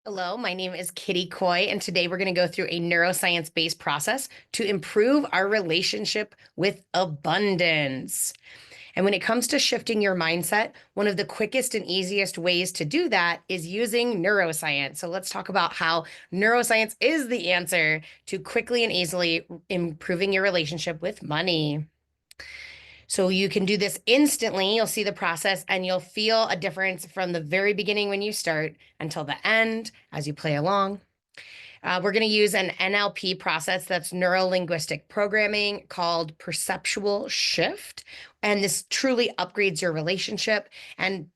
Hello, my name is Kitty Coy, and today we're going to go through a neuroscience-based process to improve our relationship with abundance. And when it comes to shifting your mindset, one of the quickest and easiest ways to do that is using neuroscience. So let's talk about how neuroscience is the answer to quickly and easily improving your relationship with money. So you can do this instantly. You'll see the process and you'll feel a difference from the very beginning when you start until the end as you play along. We're going to use an NLP process that's neuro linguistic programming called perceptual shift. And this truly upgrades your relationship. And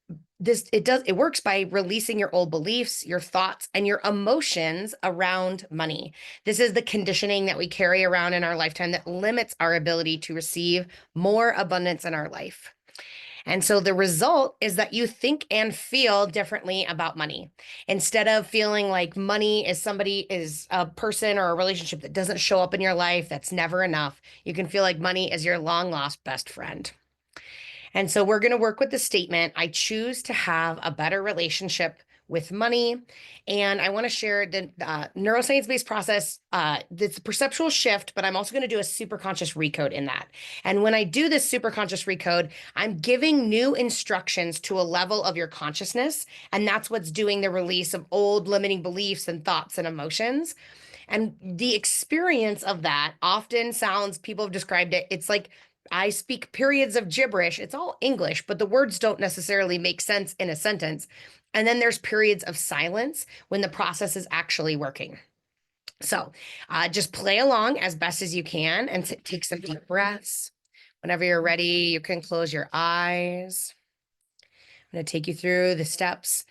it works by releasing your old beliefs, your thoughts, and your emotions around money. This is the conditioning that we carry around in our lifetime that limits our ability to receive more abundance in our life. And so the result is that you think and feel differently about money. Instead of feeling like money is a person or a relationship that doesn't show up in your life, that's never enough, you can feel like money is your long lost best friend. And so we're going to work with the statement, I choose to have a better relationship with money. And I want to share the neuroscience-based process. It's a perceptual shift, but I'm also going to do a superconscious recode in that. And when I do this superconscious recode, I'm giving new instructions to a level of your consciousness. And that's what's doing the release of old limiting beliefs and thoughts and emotions. And the experience of that often sounds, people have described it, it's like I speak periods of gibberish. It's all English, but the words don't necessarily make sense in a sentence. And then there's periods of silence when the process is actually working. So just play along as best as you can and take some deep breaths. Whenever you're ready, you can close your eyes. I'm going to take you through the steps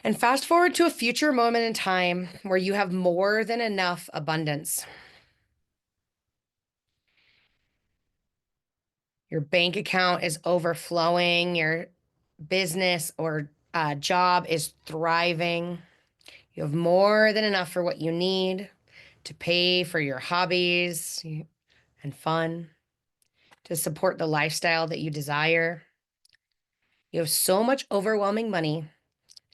and fast forward to a future moment in time where you have more than enough abundance. Your bank account is overflowing, your business or job is thriving. You have more than enough for what you need to pay for your hobbies and fun, to support the lifestyle that you desire. You have so much overwhelming money,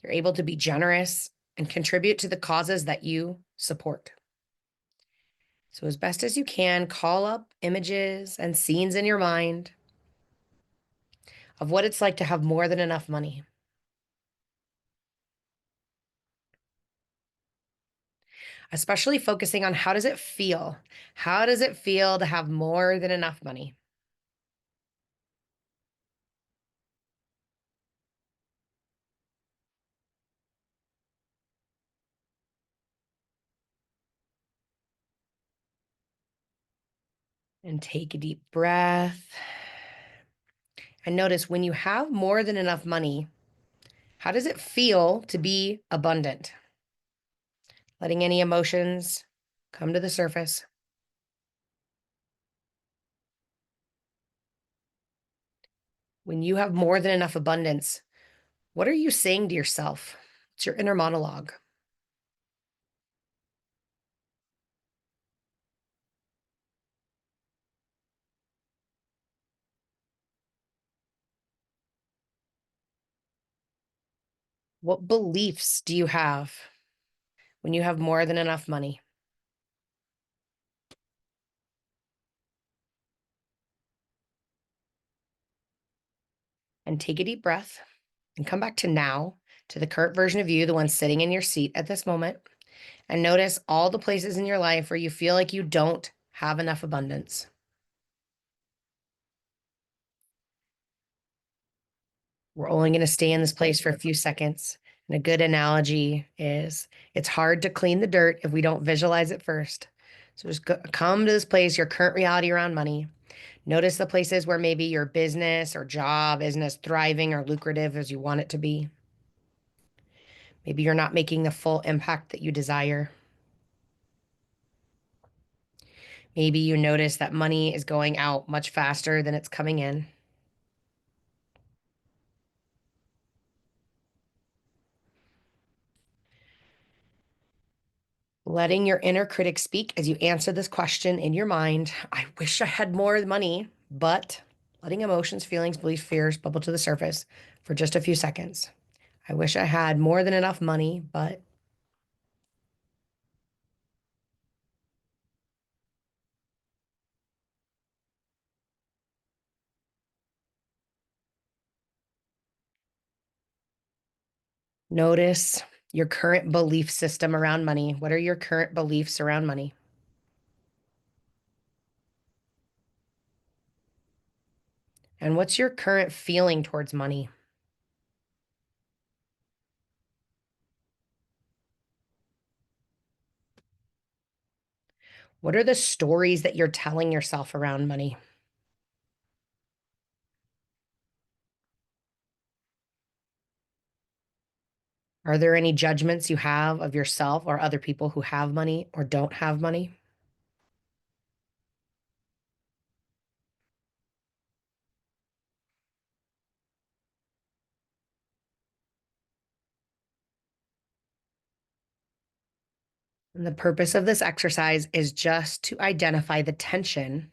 you're able to be generous and contribute to the causes that you support. So, as best as you can, call up images and scenes in your mind of what it's like to have more than enough money. Especially focusing on how does it feel? How does it feel to have more than enough money? And take a deep breath. And notice when you have more than enough money, how does it feel to be abundant? Letting any emotions come to the surface. When you have more than enough abundance, what are you saying to yourself? It's your inner monologue. What beliefs do you have when you have more than enough money? And take a deep breath and come back to now, to the current version of you, the one sitting in your seat at this moment. And notice all the places in your life where you feel like you don't have enough abundance. We're only going to stay in this place for a few seconds. And a good analogy is it's hard to clean the dirt if we don't visualize it first. So just come to this place, your current reality around money. Notice the places where maybe your business or job isn't as thriving or lucrative as you want it to be. Maybe you're not making the full impact that you desire. Maybe you notice that money is going out much faster than it's coming in. Letting your inner critic speak as you answer this question in your mind. I wish I had more money, but letting emotions, feelings, beliefs, fears bubble to the surface for just a few seconds. I wish I had more than enough money, but Notice your current belief system around money. What are your current beliefs around money? And what's your current feeling towards money? What are the stories that you're telling yourself around money? Are there any judgments you have of yourself or other people who have money or don't have money? And the purpose of this exercise is just to identify the tension,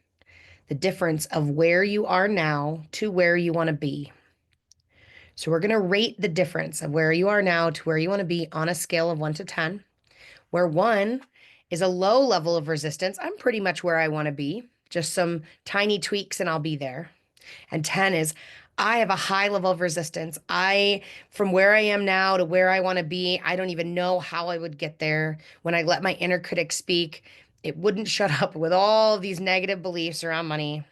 the difference of where you are now to where you want to be. So we're going to rate the difference of where you are now to where you want to be on a scale of 1 to 10, where 1 is a low level of resistance. I'm pretty much where I want to be, just some tiny tweaks and I'll be there. And 10 is I have a high level of resistance. From where I am now to where I want to be, I don't even know how I would get there. When I let my inner critic speak, it wouldn't shut up with all these negative beliefs around money.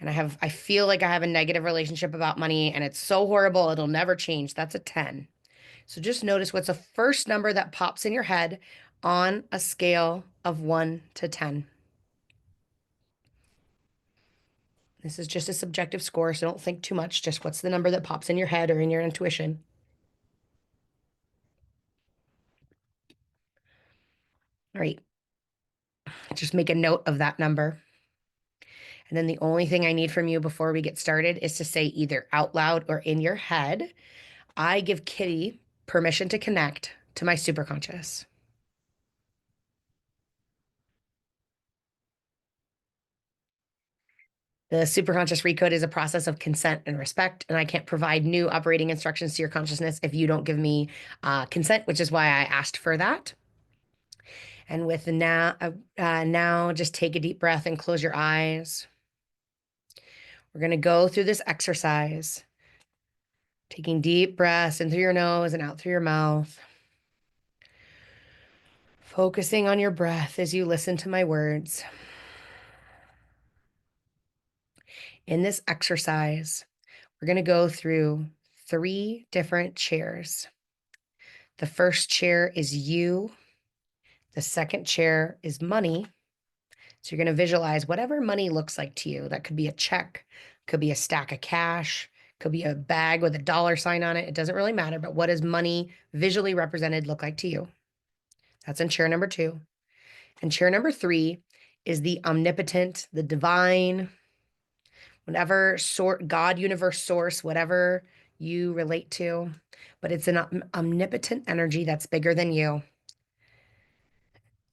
And I feel like I have a negative relationship about money and it's so horrible, it'll never change. That's a 10. So just notice what's the first number that pops in your head on a scale of 1 to 10. This is just a subjective score, so don't think too much. Just what's the number that pops in your head or in your intuition. All right, just make a note of that number. And then the only thing I need from you before we get started is to say either out loud or in your head, I give Kitty permission to connect to my superconscious. The superconscious recode is a process of consent and respect, and I can't provide new operating instructions to your consciousness if you don't give me consent, which is why I asked for that. And with now, just take a deep breath and close your eyes. We're going to go through this exercise, taking deep breaths in through your nose and out through your mouth, focusing on your breath as you listen to my words. In this exercise, we're going to go through 3 different chairs. The first chair is you. The second chair is money. So you're going to visualize whatever money looks like to you. That could be a check, could be a stack of cash, could be a bag with a dollar sign on it. It doesn't really matter, but what does money visually represented look like to you? That's in chair number 2. And chair number 3 is the omnipotent, the divine, whatever sort, God, universe, source, whatever you relate to. But it's an omnipotent energy that's bigger than you.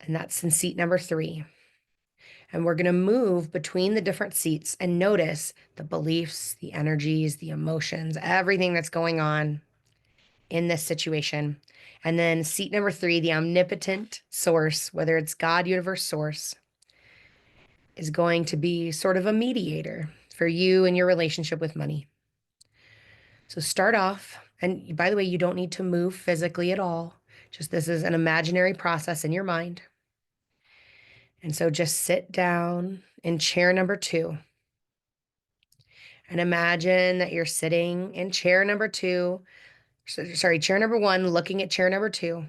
And that's in seat number 3. And we're going to move between the different seats and notice the beliefs, the energies, the emotions, everything that's going on in this situation. And then seat number 3, the omnipotent source, whether it's God, universe, source, is going to be sort of a mediator for you and your relationship with money. So start off. And by the way, you don't need to move physically at all. Just this is an imaginary process in your mind. And so just sit down in chair number 2. And imagine that you're sitting in chair number 2, sorry, chair number 1, looking at chair number 2. And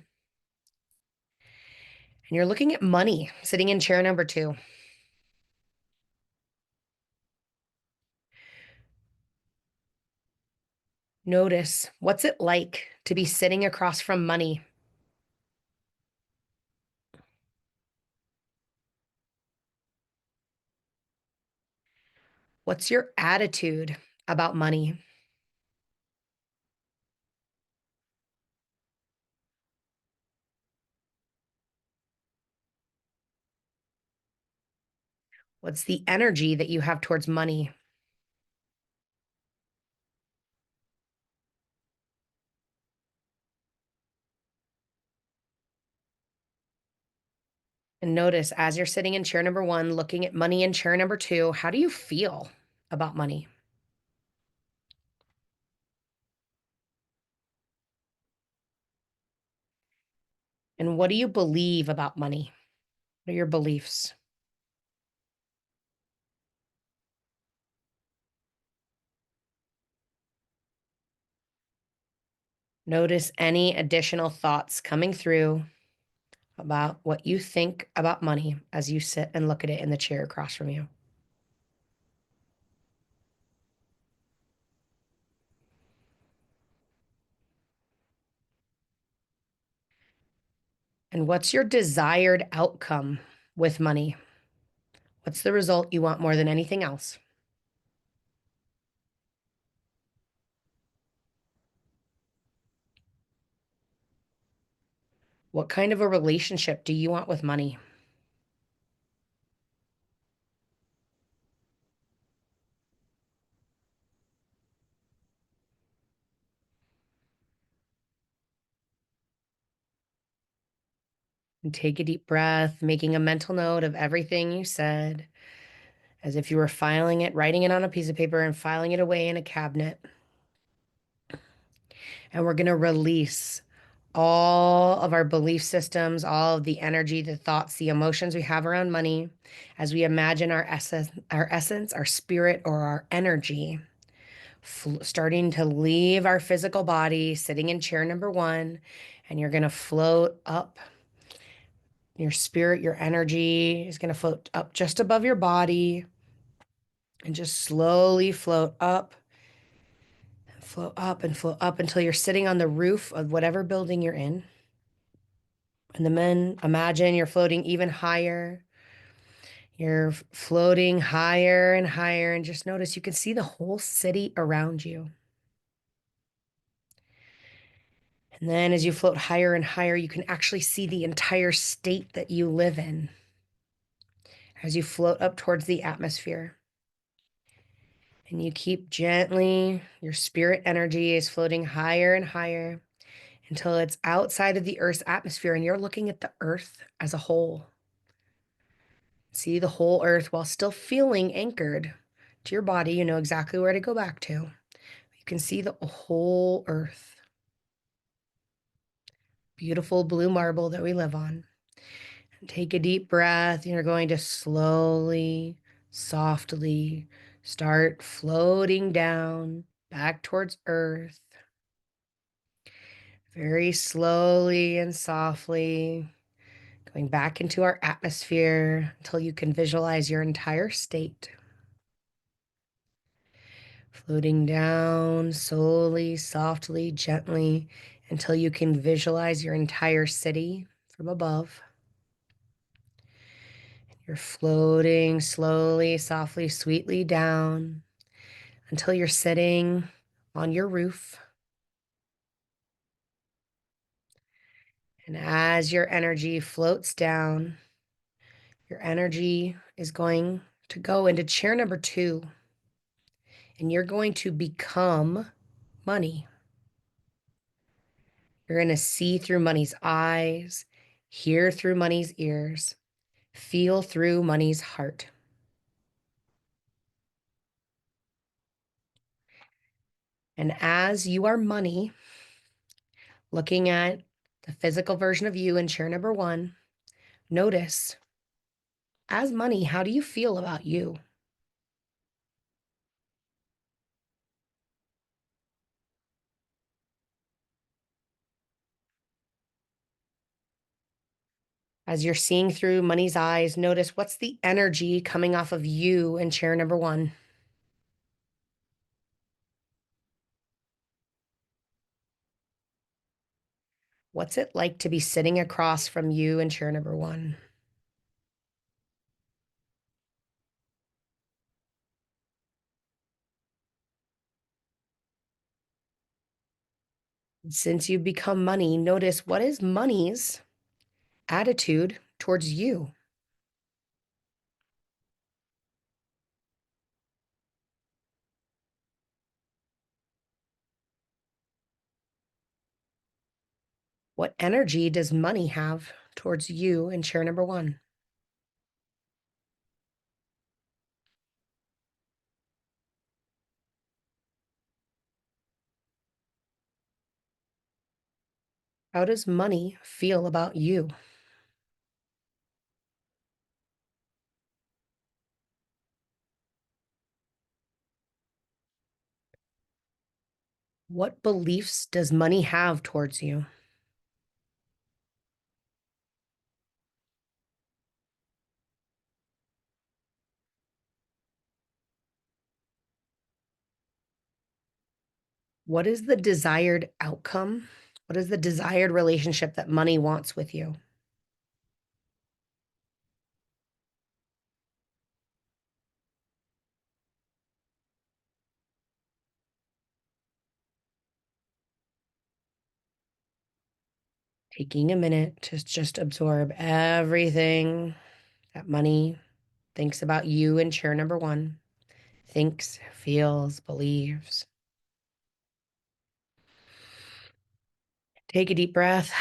you're looking at money sitting in chair number 2. Notice what's it like to be sitting across from money? What's your attitude about money? What's the energy that you have towards money? And notice as you're sitting in chair number 1, looking at money in chair number 2, how do you feel about money? And what do you believe about money? What are your beliefs? Notice any additional thoughts coming through about what you think about money as you sit and look at it in the chair across from you. And what's your desired outcome with money? What's the result you want more than anything else? What kind of a relationship do you want with money? And take a deep breath, making a mental note of everything you said, as if you were filing it, writing it on a piece of paper and filing it away in a cabinet. And we're going to release all of our belief systems, all of the energy, the thoughts, the emotions we have around money as we imagine our essence, our spirit, or our energy starting to leave our physical body, sitting in chair number one, and you're going to float up. Your spirit, your energy is going to float up just above your body and just slowly float up and float up until you're sitting on the roof of whatever building you're in. And then imagine you're floating even higher. You're floating higher and higher, and just notice you can see the whole city around you. And then as you float higher and higher, you can actually see the entire state that you live in as you float up towards the atmosphere. And you keep gently, your spirit energy is floating higher and higher until it's outside of the Earth's atmosphere and you're looking at the Earth as a whole. See the whole Earth while still feeling anchored to your body. You know exactly where to go back to. You can see the whole Earth, beautiful blue marble that we live on. And take a deep breath. You're going to slowly, softly start floating down back towards Earth. Very slowly and softly, going back into our atmosphere until you can visualize your entire state. Floating down slowly, softly, gently, until you can visualize your entire city from above. You're floating slowly, softly, sweetly down until you're sitting on your roof. And as your energy floats down, your energy is going to go into chair number 2, and you're going to become money. You're going to see through money's eyes, hear through money's ears, feel through money's heart. And as you are money, looking at the physical version of you in chair number 1, notice, as money, how do you feel about you? As you're seeing through money's eyes, notice what's the energy coming off of you in chair number 1. What's it like to be sitting across from you in chair number 1? Since you've become money, notice what is money's attitude towards you? What energy does money have towards you in chair number 1? How does money feel about you? What beliefs does money have towards you? What is the desired outcome? What is the desired relationship that money wants with you? Taking a minute to just absorb everything that money thinks about you in chair number one, thinks, feels, believes. Take a deep breath.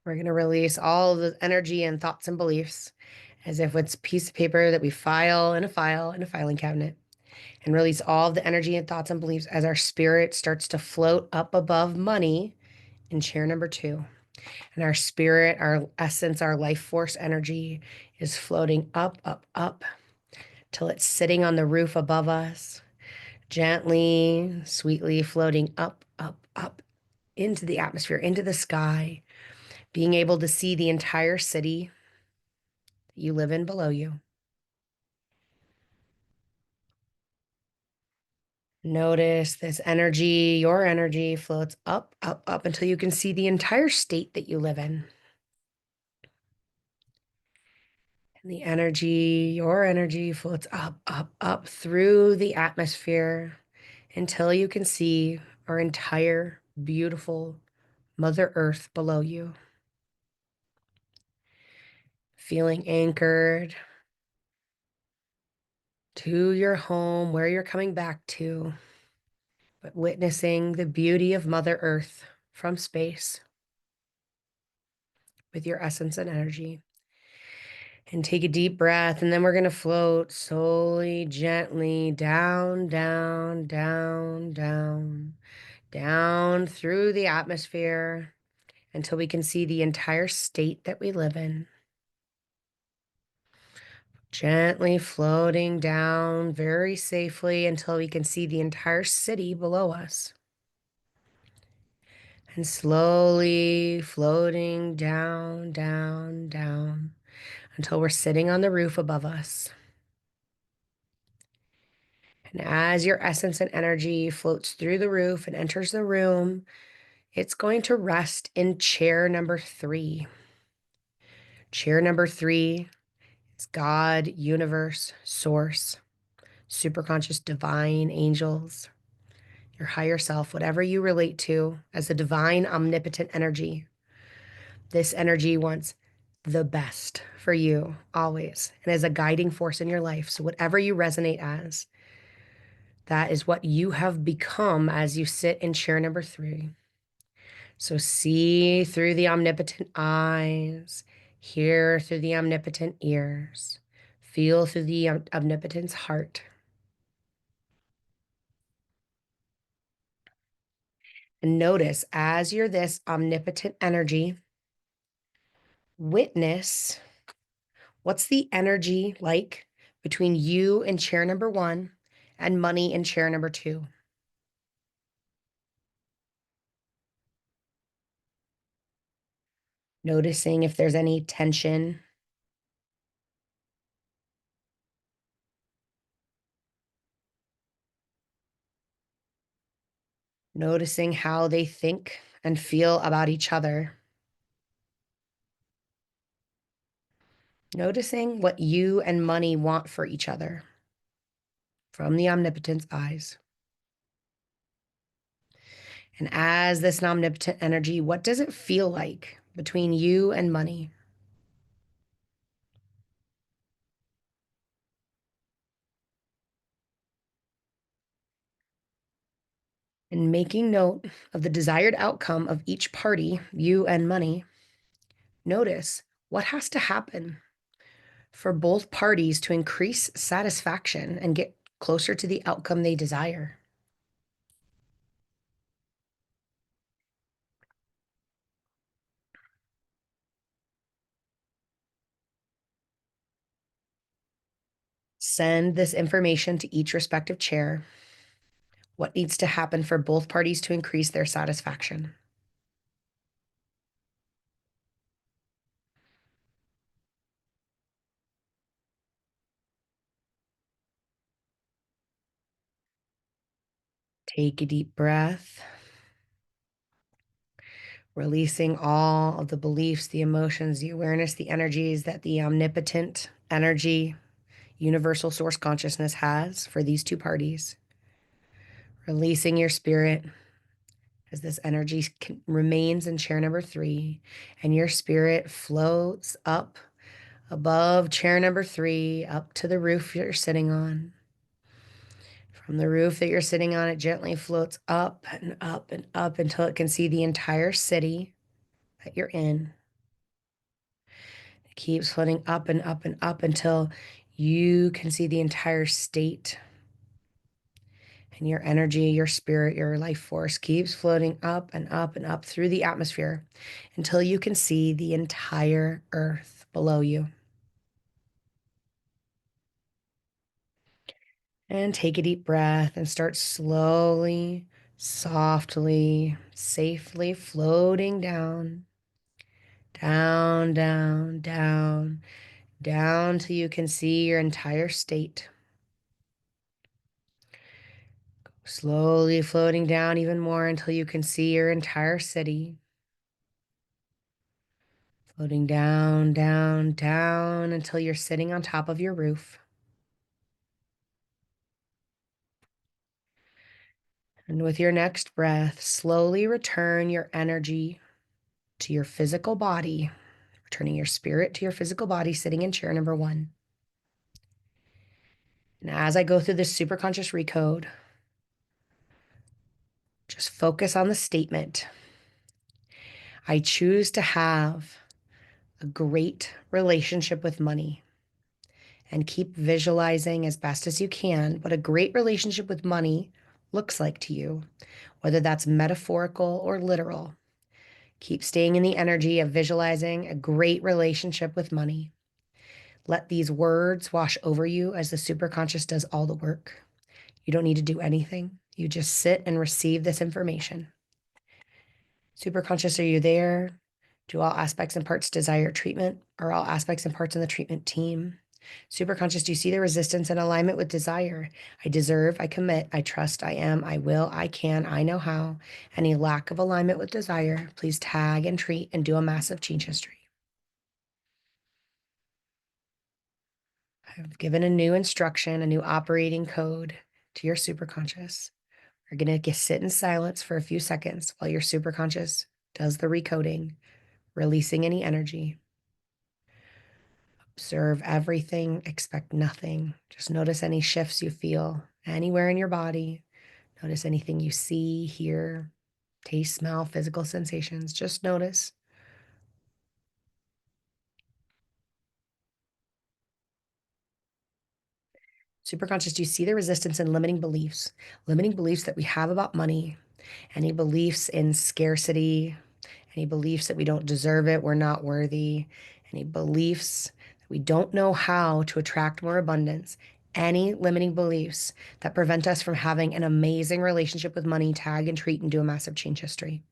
We're going to release all of the energy and thoughts and beliefs as if it's a piece of paper that we file in a filing cabinet, and release all of the energy and thoughts and beliefs as our spirit starts to float up above money in chair number two. And our spirit, our essence, our life force energy is floating up, up, up till it's sitting on the roof above us, gently, sweetly floating up, up, up into the atmosphere, into the sky, being able to see the entire city that you live in below you. Notice this energy, your energy floats up, up, up until you can see the entire state that you live in. And the energy, your energy floats up, up, up through the atmosphere until you can see our entire beautiful Mother Earth below you. Feeling anchored to your home, where you're coming back to, but witnessing the beauty of Mother Earth from space with your essence and energy. And take a deep breath, and then we're going to float slowly, gently down, down, down, down, down through the atmosphere until we can see the entire state that we live in. Gently floating down very safely until we can see the entire city below us. And slowly floating down, down, down until we're sitting on the roof above us. And as your essence and energy floats through the roof and enters the room, it's going to rest in chair number three. Chair number three is God, universe, source, superconscious, divine, angels, your higher self, whatever you relate to as a divine, omnipotent energy. This energy wants the best for you always and is a guiding force in your life. So, whatever you resonate as, that is what you have become as you sit in chair number three. So, see through the omnipotent eyes, hear through the omnipotent ears, feel through the omnipotent's heart. And notice as you're this omnipotent energy, witness what's the energy like between you and chair number one and money in chair number two. Noticing if there's any tension, noticing how they think and feel about each other, noticing what you and money want for each other from the omnipotent's eyes. And as this omnipotent energy, what does it feel like between you and money? And making note of the desired outcome of each party, you and money, notice what has to happen for both parties to increase satisfaction and get closer to the outcome they desire. Send this information to each respective chair. What needs to happen for both parties to increase their satisfaction? Take a deep breath, releasing all of the beliefs, the emotions, the awareness, the energies that the omnipotent energy, universal source consciousness has for these two parties. Releasing your spirit as this energy remains in chair number 3, and your spirit floats up above chair number 3, up to the roof you're sitting on. From the roof that you're sitting on, it gently floats up and up and up until it can see the entire city that you're in. It keeps floating up and up and up until you can see the entire state. And your energy, your spirit, your life force keeps floating up and up and up through the atmosphere until you can see the entire earth below you. And take a deep breath and start slowly, softly, safely floating down, down, down, down, down till you can see your entire state. Slowly floating down even more until you can see your entire city. Floating down, down, down until you're sitting on top of your roof. And with your next breath, slowly return your energy to your physical body, returning your spirit to your physical body, sitting in chair number 1. And as I go through this superconscious recode, just focus on the statement. I choose to have a great relationship with money, and keep visualizing as best as you can what a great relationship with money looks like to you, whether that's metaphorical or literal. Keep staying in the energy of visualizing a great relationship with money. Let these words wash over you as the superconscious does all the work. You don't need to do anything. You just sit and receive this information. Superconscious, are you there? Do all aspects and parts desire treatment? Are all aspects and parts in the treatment team? Superconscious, do you see the resistance and alignment with desire? I deserve, I commit, I trust, I am, I will, I can, I know how. Any lack of alignment with desire, please tag and treat and do a massive change history. I've given a new instruction, a new operating code to your superconscious. We're going to sit in silence for a few seconds while your superconscious does the recoding, releasing any energy. Observe everything, expect nothing. Just notice any shifts you feel anywhere in your body. Notice anything you see, hear, taste, smell, physical sensations. Just notice. Superconscious, do you see the resistance and limiting beliefs? Limiting beliefs that we have about money, any beliefs in scarcity, any beliefs that we don't deserve it, we're not worthy, any beliefs that we don't know how to attract more abundance, any limiting beliefs that prevent us from having an amazing relationship with money, tag and treat and do a massive change history.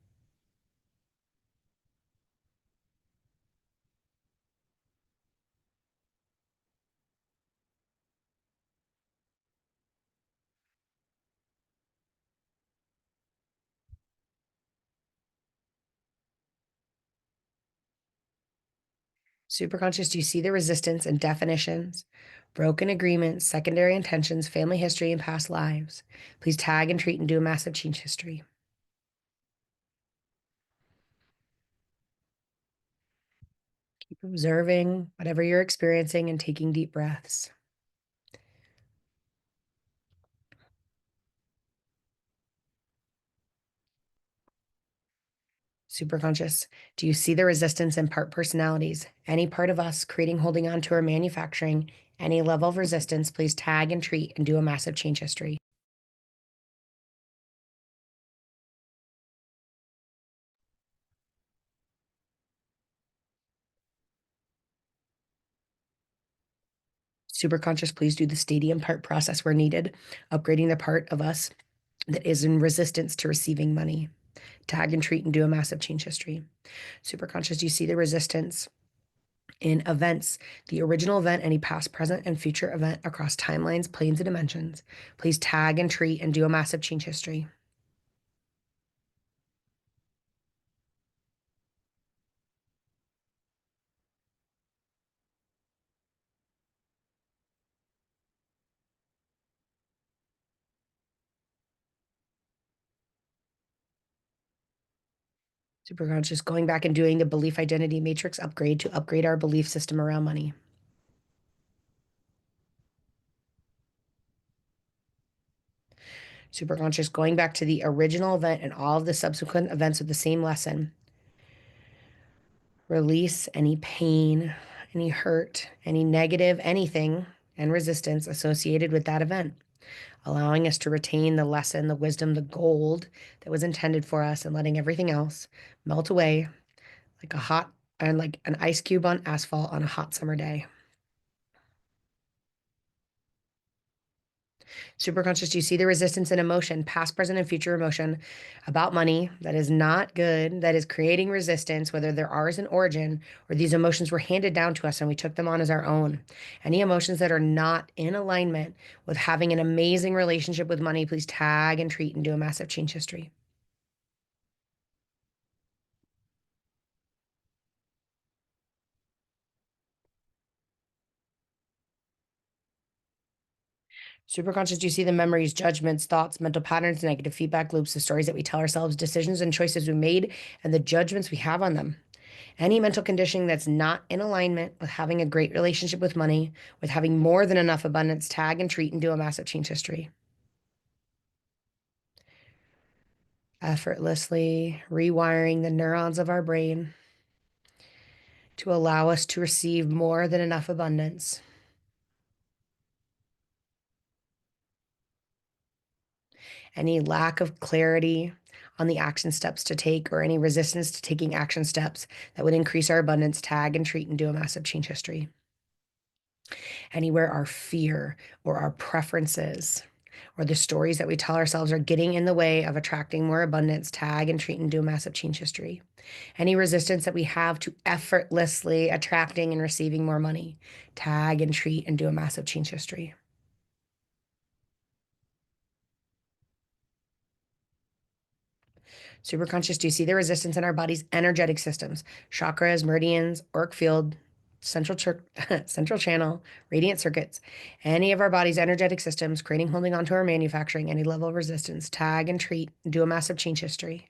Superconscious, do you see the resistance and definitions, broken agreements, secondary intentions, family history, and past lives? Please tag and treat and do a massive change history. Keep observing whatever you're experiencing and taking deep breaths. Superconscious, do you see the resistance in part personalities? Any part of us creating, holding on to, or manufacturing any level of resistance, please tag and treat and do a massive change history. Superconscious, please do the stadium part process where needed, upgrading the part of us that is in resistance to receiving money. Tag and treat and do a massive change history. Superconscious, do you see the resistance in events, the original event, any past, present, and future event across timelines, planes, and dimensions? Please tag and treat and do a massive change history. Superconscious, going back and doing the belief identity matrix upgrade to upgrade our belief system around money. Superconscious, going back to the original event and all of the subsequent events of the same lesson. Release any pain, any hurt, any negative, anything, and resistance associated with that event, allowing us to retain the lesson, the wisdom, the gold that was intended for us, and letting everything else melt away like a hot and like an ice cube on asphalt on a hot summer day. Superconscious, do you see the resistance and emotion, past, present, and future emotion about money that is not good, that is creating resistance, whether they're ours in origin or these emotions were handed down to us and we took them on as our own? Any emotions that are not in alignment with having an amazing relationship with money, please tag and treat and do a massive change history. Superconscious, do you see the memories, judgments, thoughts, mental patterns, negative feedback loops, the stories that we tell ourselves, decisions and choices we made, and the judgments we have on them? Any mental conditioning that's not in alignment with having a great relationship with money, with having more than enough abundance, tag and treat and do a massive change history. Effortlessly rewiring the neurons of our brain to allow us to receive more than enough abundance. Any lack of clarity on the action steps to take or any resistance to taking action steps that would increase our abundance, tag and treat and do a massive change history. Anywhere our fear or our preferences or the stories that we tell ourselves are getting in the way of attracting more abundance, tag and treat and do a massive change history. Any resistance that we have to effortlessly attracting and receiving more money, tag and treat and do a massive change history. Superconscious, do you see the resistance in our body's energetic systems, chakras, meridians, auric field, central channel, radiant circuits, any of our body's energetic systems, creating, holding on to our manufacturing, any level of resistance, tag and treat, do a massive change history.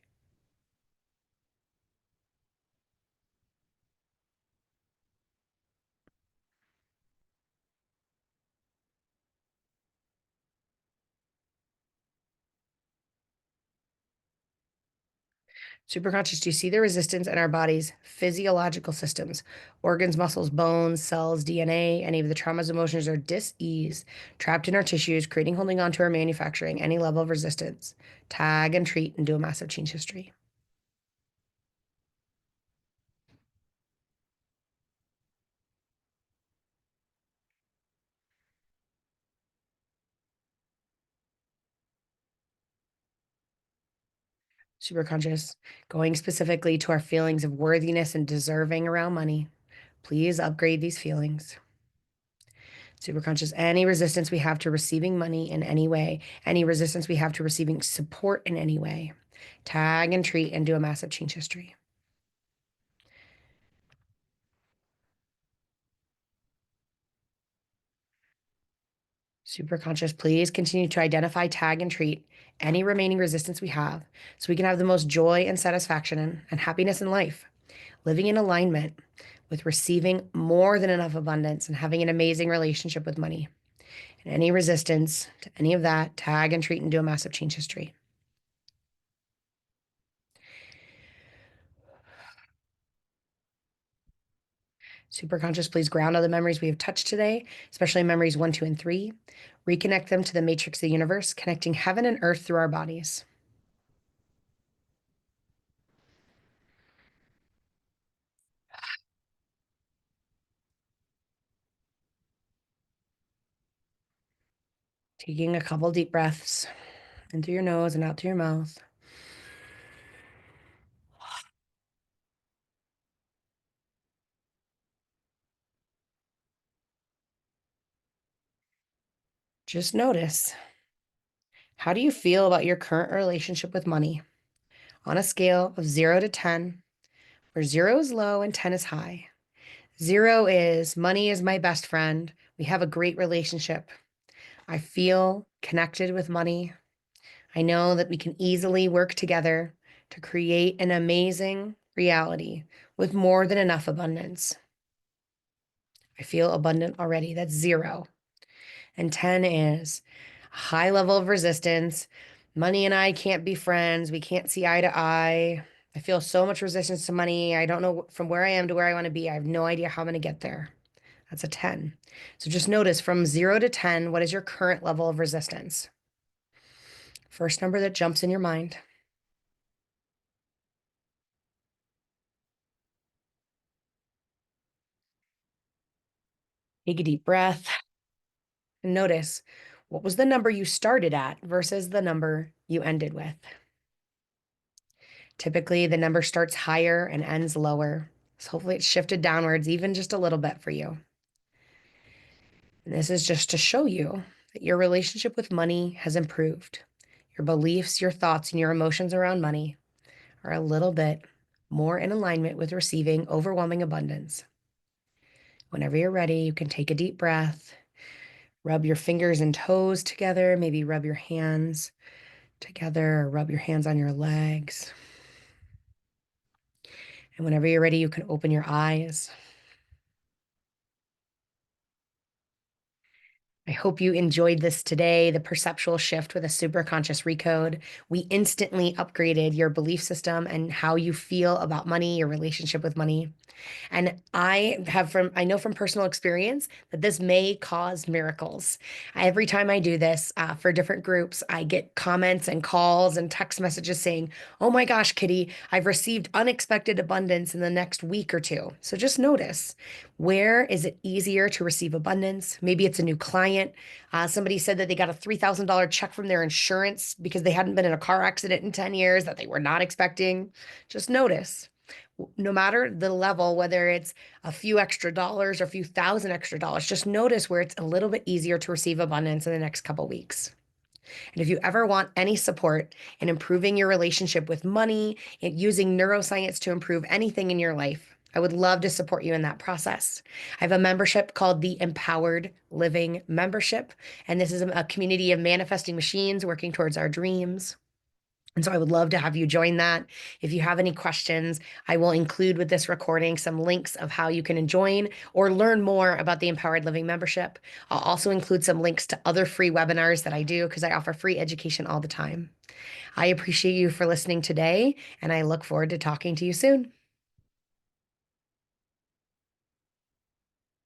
Superconscious, do you see the resistance in our body's physiological systems, organs, muscles, bones, cells, DNA, any of the traumas, emotions, or dis-ease trapped in our tissues, creating, holding on to our manufacturing, any level of resistance, tag and treat, and do a massive change history. Superconscious, going specifically to our feelings of worthiness and deserving around money, please upgrade these feelings. Superconscious, any resistance we have to receiving money in any way, any resistance we have to receiving support in any way, tag and treat and do a massive change history. Superconscious, please continue to identify, tag, and treat any remaining resistance we have so we can have the most joy and satisfaction and happiness in life, living in alignment with receiving more than enough abundance and having an amazing relationship with money. And any resistance to any of that, tag and treat and do a massive change history. Superconscious, please ground all the memories we have touched today, especially memories 1, 2, and 3. Reconnect them to the matrix of the universe, connecting heaven and earth through our bodies. Taking a couple deep breaths in through your nose and out through your mouth. Just notice, how do you feel about your current relationship with money on a scale of 0 to 10, where 0 is low and 10 is high? 0 is money is my best friend. We have a great relationship. I feel connected with money. I know that we can easily work together to create an amazing reality with more than enough abundance. I feel abundant already. That's 0. And 10 is a high level of resistance. Money and I can't be friends. We can't see eye to eye. I feel so much resistance to money. I don't know from where I am to where I want to be. I have no idea how I'm going to get there. That's a 10. So just notice from 0 to 10, what is your current level of resistance? First number that jumps in your mind. Take a deep breath and notice, what was the number you started at versus the number you ended with? Typically, the number starts higher and ends lower. So hopefully it's shifted downwards even just a little bit for you. And this is just to show you that your relationship with money has improved. Your beliefs, your thoughts, and your emotions around money are a little bit more in alignment with receiving overwhelming abundance. Whenever you're ready, you can take a deep breath, rub your fingers and toes together, maybe rub your hands together or rub your hands on your legs. And whenever you're ready, you can open your eyes. I hope you enjoyed this today, the perceptual shift with a superconscious recode. We instantly upgraded your belief system and how you feel about money, your relationship with money. And I know from personal experience that this may cause miracles. Every time I do this for different groups, I get comments and calls and text messages saying, "Oh my gosh, Kitty, I've received unexpected abundance in the next week or two." So just notice, where is it easier to receive abundance? Maybe it's a new client. Somebody said that they got a $3,000 check from their insurance because they hadn't been in a car accident in 10 years that they were not expecting. Just notice, no matter the level, whether it's a few extra dollars or a few thousand extra dollars, just notice where it's a little bit easier to receive abundance in the next couple weeks. And if you ever want any support in improving your relationship with money and using neuroscience to improve anything in your life, I would love to support you in that process. I have a membership called the Empowered Living Membership, and this is a community of manifesting machines working towards our dreams. And so I would love to have you join that. If you have any questions, I will include with this recording some links of how you can join or learn more about the Empowered Living membership. I'll also include some links to other free webinars that I do because I offer free education all the time. I appreciate you for listening today, and I look forward to talking to you soon.